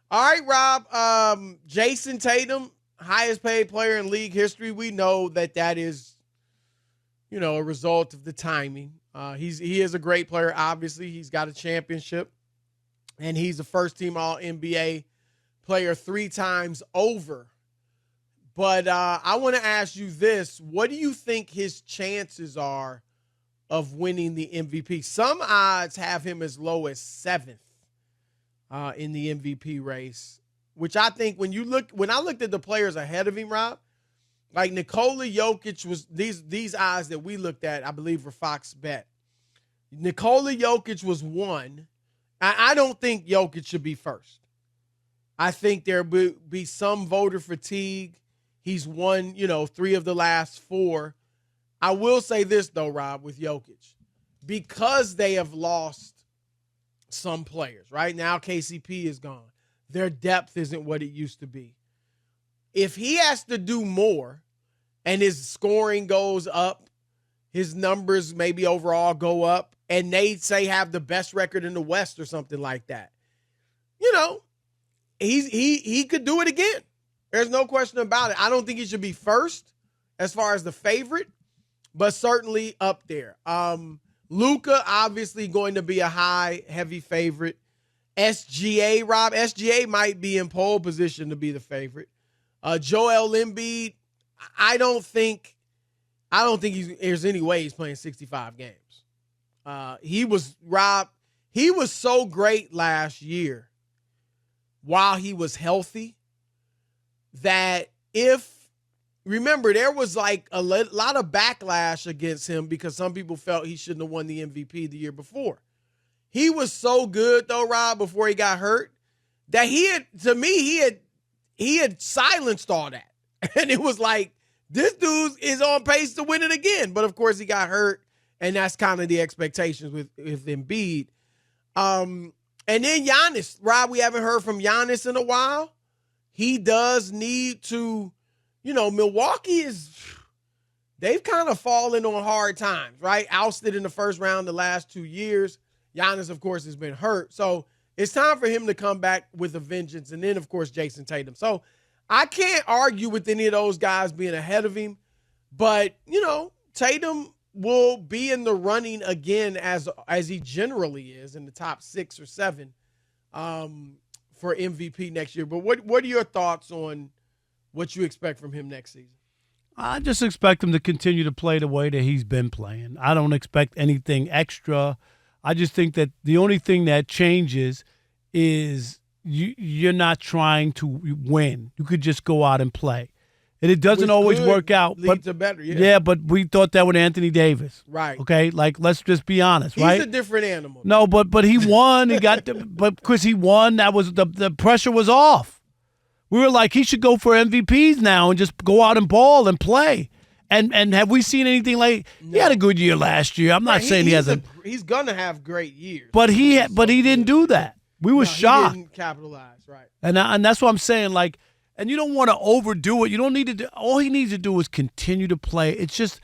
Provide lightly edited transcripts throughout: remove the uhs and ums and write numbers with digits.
All right, Rob. Jayson Tatum, highest paid player in league history. We know that is, a result of the timing. He is a great player. Obviously, he's got a championship, and he's a first team All NBA player 3 times over. But I want to ask you this: what do you think his chances are of winning the MVP? Some odds have him as low as 7th in the MVP race, which I think when I looked at the players ahead of him, Rob, like Nikola Jokic was these odds that we looked at, I believe were Fox Bet. Nikola Jokic was 1. I don't think Jokic should be first. I think there will be some voter fatigue. He's won, 3 of the last 4. I will say this, though, Rob, with Jokic. Because they have lost some players, right? Now KCP is gone. Their depth isn't what it used to be. If he has to do more and his scoring goes up, his numbers maybe overall go up, and they say have the best record in the West or something like that, he could do it again. There's no question about it. I don't think he should be first as far as the favorite, but certainly up there. Luka obviously going to be a high, heavy favorite. SGA, Rob, SGA might be in pole position to be the favorite. Joel Embiid, I don't think there's any way he's playing 65 games. He was so great last year while he was healthy that remember, there was like a lot of backlash against him because some people felt he shouldn't have won the MVP the year before. He was so good though, Rob, before he got hurt that he had silenced all that. And it was like, this dude is on pace to win it again. But of course he got hurt, and that's kind of the expectations with Embiid. And then Giannis, Rob, we haven't heard from Giannis in a while. He does need to, Milwaukee they've kind of fallen on hard times, right? Ousted in the first round the last 2 years. Giannis, of course, has been hurt. So it's time for him to come back with a vengeance. And then, of course, Jayson Tatum. So I can't argue with any of those guys being ahead of him. But, Tatum will be in the running again as he generally is in the top 6 or 7 for MVP next year. But what are your thoughts on what you expect from him next season? I just expect him to continue to play the way that he's been playing. I don't expect anything extra. I just think that the only thing that changes is you're not trying to win. You could just go out and play. And it doesn't always work out. Lead to better, yeah, but we thought that with Anthony Davis. Right. Okay? Like, let's just be honest, right? He's a different animal. No, but he won. But because he won, that was the pressure was off. We were like, he should go for MVPs now and just go out and ball and play. And have we seen anything like he had a good year last year? I'm not saying he hasn't. He's gonna have great years. But he didn't do that. We were shocked. He didn't capitalize, right? And that's what I'm saying. Like, and you don't want to overdo it. You don't need to do. All he needs to do is continue to play. It's just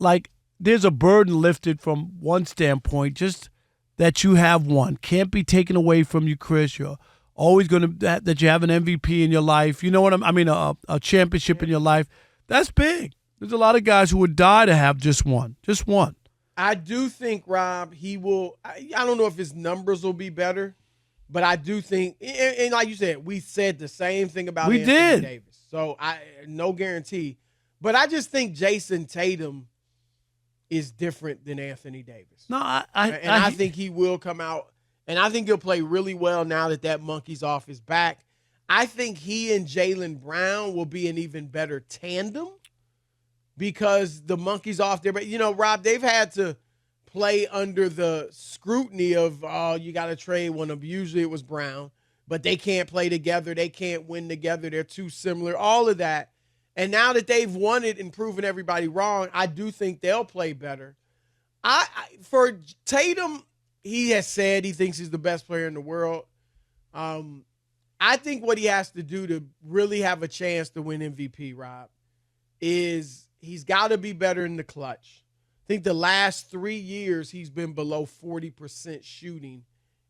like there's a burden lifted from one standpoint, just that you have one can't be taken away from you, Chris. You're always going to that you have an MVP in your life. You know what I mean? A championship in your life. That's big. There's a lot of guys who would die to have just one. Just one. I do think, Rob, he will. I don't know if his numbers will be better, but I do think, and like you said, we said the same thing about Anthony Davis. So no guarantee. But I just think Jayson Tatum is different than Anthony Davis. No, I think he will come out, and I think he'll play really well now that monkey's off his back. I think he and Jaylen Brown will be an even better tandem, because the monkey's off there. But, Rob, they've had to play under the scrutiny of, you got to trade one of them. Usually it was Brown, but they can't play together. They can't win together. They're too similar, all of that. And now that they've won it and proven everybody wrong, I do think they'll play better. For Tatum, he has said he thinks he's the best player in the world. I think what he has to do to really have a chance to win MVP, Rob, is he's got to be better in the clutch. I think the last 3 years he's been below 40% shooting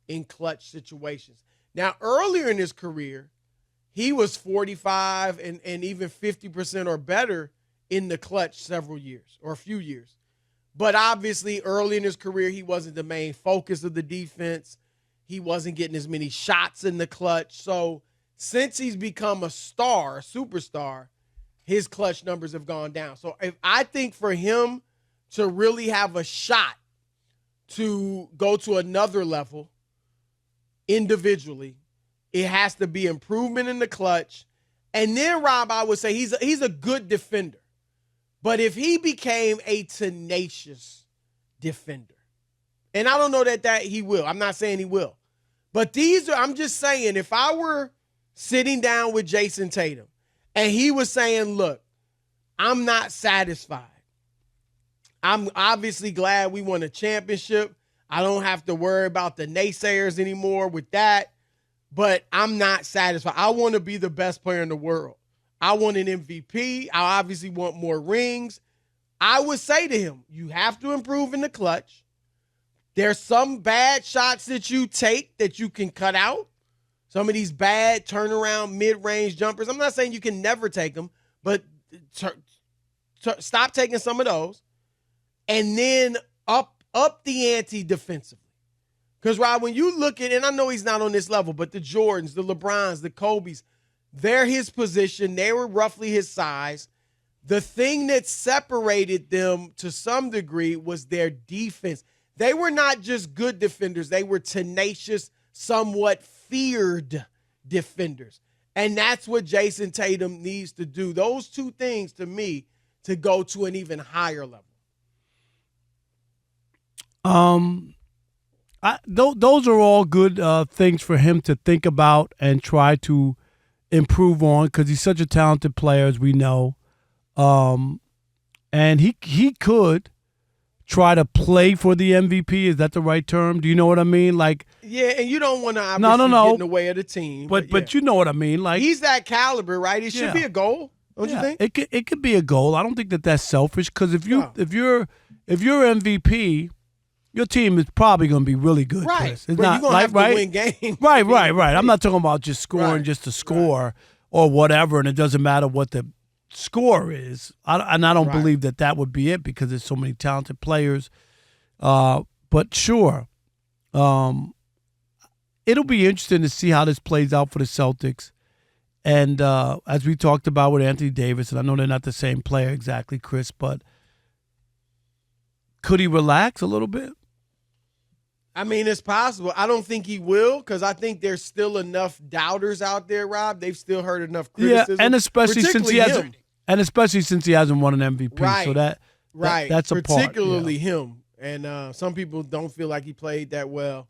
in clutch situations. Now, earlier in his career, he was 45 and even 50% or better in the clutch several years or a few years. But obviously, early in his career, he wasn't the main focus of the defense. He wasn't getting as many shots in the clutch. So since he's become a star, a superstar, his clutch numbers have gone down. So I think for him to really have a shot to go to another level individually, it has to be improvement in the clutch. And then, Rob, I would say he's a good defender. But if he became a tenacious defender, and I don't know that he will. I'm not saying he will. But I'm just saying, if I were sitting down with Jayson Tatum and he was saying, look, I'm not satisfied. I'm obviously glad we won a championship. I don't have to worry about the naysayers anymore with that. But I'm not satisfied. I want to be the best player in the world. I want an MVP. I obviously want more rings. I would say to him, you have to improve in the clutch. There's some bad shots that you take that you can cut out. Some of these bad turnaround mid-range jumpers. I'm not saying you can never take them, but stop taking some of those. And then up the ante defensively. Because, Rob, when you look at, and I know he's not on this level, but the Jordans, the LeBrons, the Kobes, they're his position. They were roughly his size. The thing that separated them to some degree was their defense. They were not just good defenders. They were tenacious, somewhat feared defenders. And that's what Jayson Tatum needs to do. Those two things, to me, to go to an even higher level. Those are all good things for him to think about and try to improve on because he's such a talented player, as we know. And he could try to play for the MVP. Is that the right term? Do you know what I mean? Like, yeah, and you don't want to obviously get in the way of the team. But you know what I mean. Like, he's that caliber, right? It should be a goal, don't you think? It could be a goal. I don't think that's selfish because if you're MVP, your team is probably going to be really good, right? Chris. It's but not you're going to have to win games. Right. I'm not talking about just scoring just to score or whatever, and it doesn't matter what the score is. I don't believe that would be it because there's so many talented players. But sure, it'll be interesting to see how this plays out for the Celtics. And as we talked about with Anthony Davis, and I know they're not the same player exactly, Chris, but could he relax a little bit? I mean, it's possible. I don't think he will because I think there's still enough doubters out there, Rob. They've still heard enough criticism. Yeah, and especially since he hasn't won an MVP. Right. So that's a part. Particularly him. And some people don't feel like he played that well.